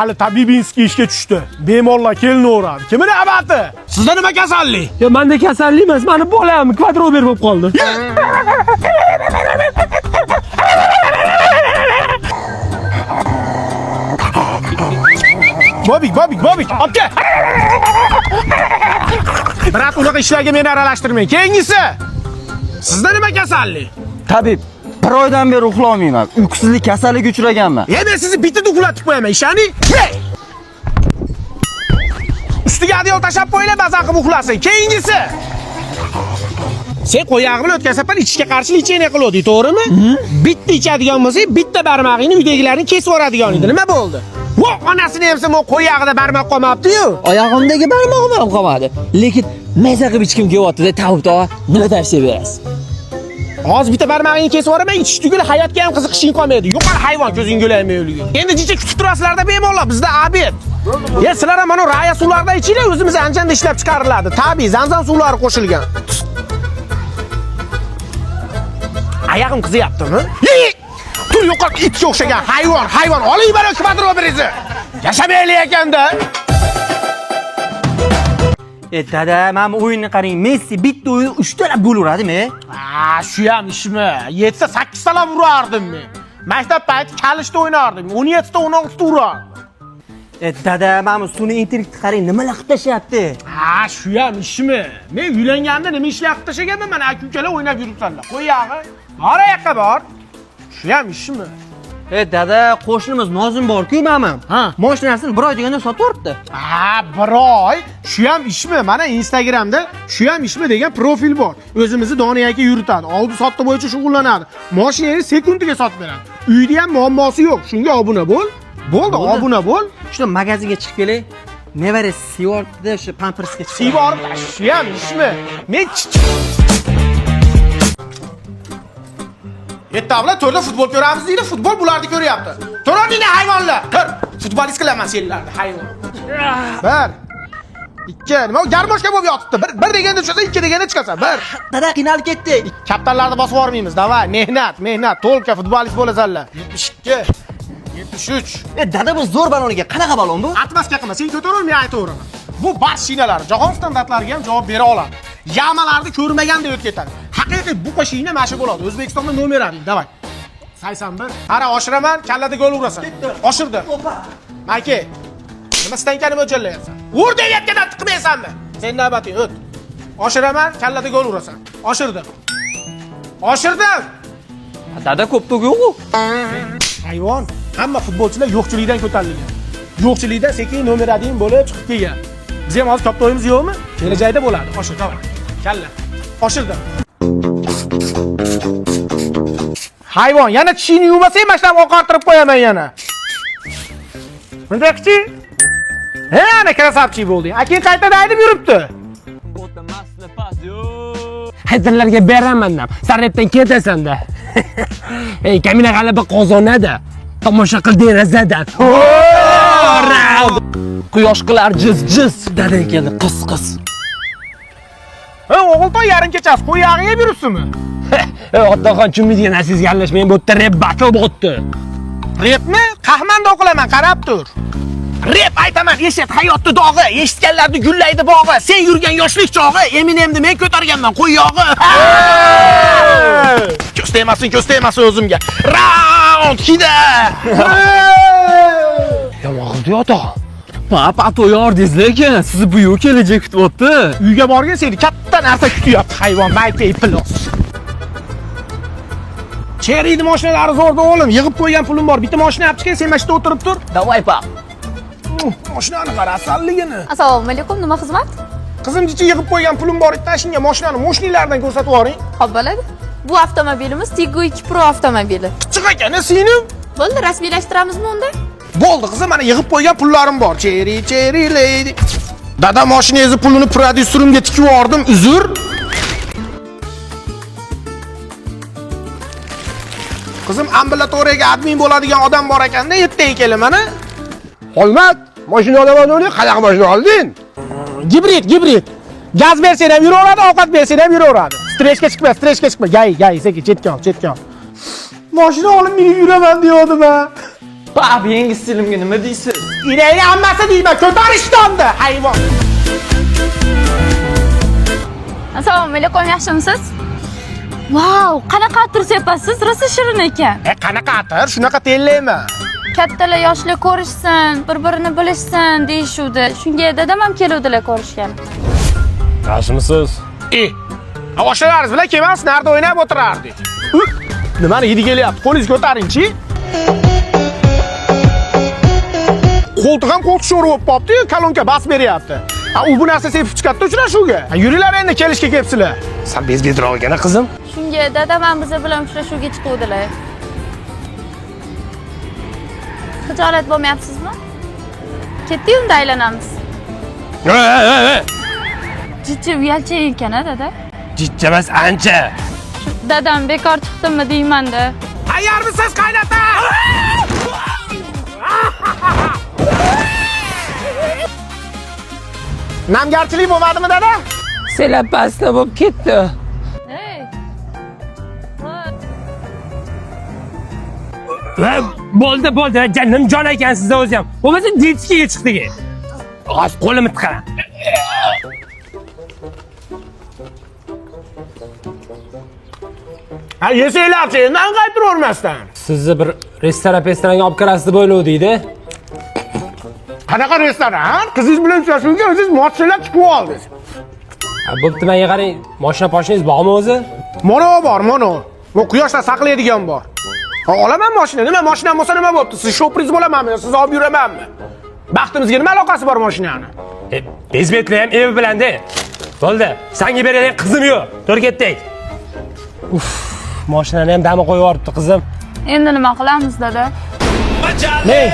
Ali Tabibinskiy ishga tushdi. Bemorlar kelinaveradi. Kimning abati? Sizda nima kasallik? Ya menda kasallik emas, meni bolam kvadrober bo'lib qoldi. Bobik, opke. Birat unaqa ishlarga meni aralashtirmang. Keyingisi. Sizda nima kasallik? Tabib, bir oydan beri uxlamayman. Uyqusizlik kasalligiga uchraganman. Men sizni bitta uxlatib qo'yaman, ishani. Ustiga adyol tashab qo'yinglar, bazan qilib uxlasin. Keyingisi. Sen qo'yog'i bilan o'tkazsapan ichishga qarshi lecheniya qiladi, to'g'rimi? Bitta ichadigan bo'lsa, bitta barmog'ingni uydagilarni kesib yuboradigan edi. Nima bo'ldi? Vo, onasini hamsa mo qo'yog'ida barmoq qolmabdi-yu. Oyog'imdagi barmog'im ham qolmadi. Lekin maza qilib ichkim kelyapti-da, tavba, nima tavsiya berasiz? Hozir bitta barmog'ingni kesib yuboraman, ichish tugul hayotga ham qiziqishing qolmaydi. Yo'qol hayvon ko'zing yo'laymi o'ligi. Endi jicha kutib turasizlarda bemalol, bizda obed. Sizlar ham mana raya suvlardan ichinglar, o'zimiz anjanda ishlab chiqariladi. Tabiiy zanzan suvlari qo'shilgan. Ayog'im qizyaptimi? Tur yo'qol itga o'xshagan hayvon. Oling bari kvadrobrizni. Yashamaylik ekanda. Dada, men o'yinni qarang. Messi bitta o'yin 3 ta gol uradimi? Shu ham ishmi? 7-8 ta urardim men. Maktab payti kalishda o'ynardim. 17 ta 16 ta urardim. Dada, men suni intellekti qarang, nimalar qilib tashyapti? Shu ham ishmi? Men uylanganda nima ishlar qilib tashaganman? Mana aka-ukalar o'ynab yuribsanlar. Qo'yog'i. Bor yoqqa bor. Shu ham ishmi? Dada, qo'shnimiz Nozim bor-ku, mamam. Mashinasini 1 oy deganda sotib yuboribdi. 1 oy? Shu ham ishmi? Mana Instagramda shu ham ishmi degan profil bor. O'zimizni Doniy aka yuritadi. Oldi sotdi bo'yicha shug'ullanadi. Mashinani sekundiga sotib beradi. Uyda ham muammosi yo'q. Shunga obuna bo'l. Bo'ldi, obuna bo'l. Shu magazinga chiqib kelay. Nevara Sivortda shu pampersga chiqib. Sivort, shu ham ishmi? Men Yettavlar to'rda futbol ko'ramiz deydi, futbol bularni ko'ryapti. To'roningni hayvonlar. Tur, futbolist qilaman senlarni hayvon. 1 2 nima garmoshka bo'lib yotibdi. Bir deganda tushsa, 2 deganda chiqasan. 1 Dada, qiynalib ketdik. Kaptanlarni bosib yormaymiz. Davay, mehnat, to'lka futbolist bo'lasanlar. 72 73. Dada, bu zo'r baloniga qanaqa balon bu? Atmasga qilma, sen ko'tarol, men aytaveraman. Bu bar shinalar jahon standartlariga ham javob bera oladi. Yamalarni ko'rmaganda o'tib ketadi. Haqiqiy bu qo'shingni mashq bo'ladi. O'zbekistonda nomer ading, davay. 81. Qara, oshiraman, kallada gol urasan. Oshirdi. Mayke. Nima stankani mo'ljallayapsan? Ur deyotgandan tiqmaysanmi? Sen navbating o't. Oshiraman, kallada gol urasan. Oshirdim. Dada, ko'p to'g yo'q-ku. Hayvon, hamma futbolchilar yo'qchilikdan ko'tarilgan. Yo'qchilikdan sekin nomer ading bo'lib chiqib kelgan. Biz ham hozir top to'yimiz yo'qmi? Kelajakda bo'ladi. Oshir, davay. Kalla. Oshirdim. Hayvon, yana tishingni yuvmasang, mashlab oqartirib qo'yaman yana. Bundaqchi? Ana krasavchi bo'lding. Aking qaytada haydab yuribdi. Haydarlarga beraman-da. Sarrepdan ketasan-da. Ey, kamina g'alaba qozonadi. Tomosha qil derazadan. Quyosh qilar jiz. Dada keldi, qis. O'g'iltoy yarim kechasi qo'yog'iga yeb yuribsizmi? Otaxon chummidigan aziz yallashmang, bu yerda rep battle bo'tdi. Repmi? Qahmanda o'qilaman, qarab tur. Rep aytaman, eshit hayotni dog'i, eshitganlarni gullaydi bog'i. Sen yurgan yoshlik chog'i, Eminemni men ko'targanman qo'yog'i. Ko'z tegmasin o'zimga. Round hida. Yomg'irdi ota. Papa to'yordingiz lekin, sizni bu yo'q kelajak kutyapti. Uyga borgan seni katta narsa kutyapti, hayvon, maytay plos. Cheriyni mashinalari zo'rda o'g'lim, yig'ib qo'ygan pulim bor. Bitta mashina olib chiqay, sen mashina o'tirib tur. Davay pap. Mashinani qarasanligini. Assalomu alaykum, nima xizmat? Qizim jichi yig'ib qo'ygan pulim bor, tashinga mashinani mo'shnilardan ko'rsatib yuboring. Xo'p bo'ladi. Bu avtomobilimiz Tiggo 2 Pro avtomobili. Qichiq ekan, singlim. Bo'ldi, rasmiylashtiramizmi unda? Bo'ldi qizim, mana yig'ib qo'ygan pullarim bor. Cherry lady. Dada mashinangizni pulini prodyuserimga tikib yubordim, uzr. Qizim, ambulatoriyaga admin bo'ladigan odam bor ekanda, ertaga keling mana. Hurmat, mashina olaman o'yni, qanaqa mashina olding? Gibrid. Gaz bersang ham yuraveradi, ovqat bersang ham yuraveradi. Stressga chiqma. Gay, sekin chetga ol. Mashina olib men yuraman degandim-a. Abi yangi stilimga nima deysiz? Ineği hammasi deyman, ko'tar ishtonni, hayvon. Assalomu alaykum, yaxshimisiz? Vau, qanaqa atir sepasiz? Rosa shirin ekan. Qanaqa atir? Shunaqa tellayman. Kattalar yoshlar ko'rishsin, bir-birini bilishsin deyishuvdi. Shunga dadam ham keluvdilar ko'rishgan. Yaxshimisiz? Oshnalaringiz bilan kelmas, narda o'ynab o'tirardik. Nimani hidi kelyapti? Qo'lingizni ko'taring-chi. Qo'ltiq ham qo'ltiq sho'ri bo'lib qolibdi, kolonka bas beryapti. U bu narsa sepib chiqadi uchrashuvga. Yuringlar endi kelishga kelibsizlar. Sen bezbedirog'gana qizim. Shunga dadam ham biz bilan uchrashuvga chiquvdilar. Xijolat bo'lmayapsizmi? Ketdi unda aylanamiz. Jiddiy uyalchan ekan-a, dada. Jiddimas ancha. Dadam bekor chiqdimmi deyman-da. Tayyormisiz qaynota? Namgarchilik bo'lmadimi, dada? Senlar pastda bo'lib ketdi. Hey. Bo'ldi, janim jon ekansiz o'zi ham. Bo'lmasa ditskiga chiqdik. Hozir qo'limni tiqaram. Ha, yesanglarchi, endi qaytiravermasdan. Sizni bir restoranga olib kirasiz deb o'ylovdik-da. Qanaqa restoran? Qizingiz bilan uchrashuvga o'zingiz moshinalar chiqib oldingiz. Bo'pti, menga qarang, mashina bormi o'zi? Mono bor, mono. Bu quyoshda saqlaydigan bor. Olaman mashina. Nima mashinam bo'lsa nima bo'pti? Siz shopriz bo'lamanmi yo siz olib yuramanmi? Baxtimizga nima aloqasi bor mashinani? Bezbetli ham evi bilan-da. Bo'ldi, senga beradigan qizim yo'q. Tur ketdik. Mashinani ham dami qo'yib yuboribdi qizim. Endi nima qilamiz, dada? Hey,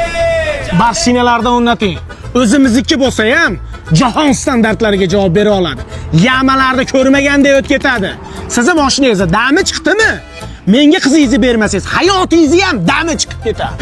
mashinalardan o'rnating. O'zimizniki bo'lsa ham jahon standartlariga javob bera oladi. Yamalarda ko'rmaganday o'tib ketadi. Sizni mashinangizda dami chiqdimi? Menga qizingizni bermasangiz, hayotingizni ham dami chiqib ketadi.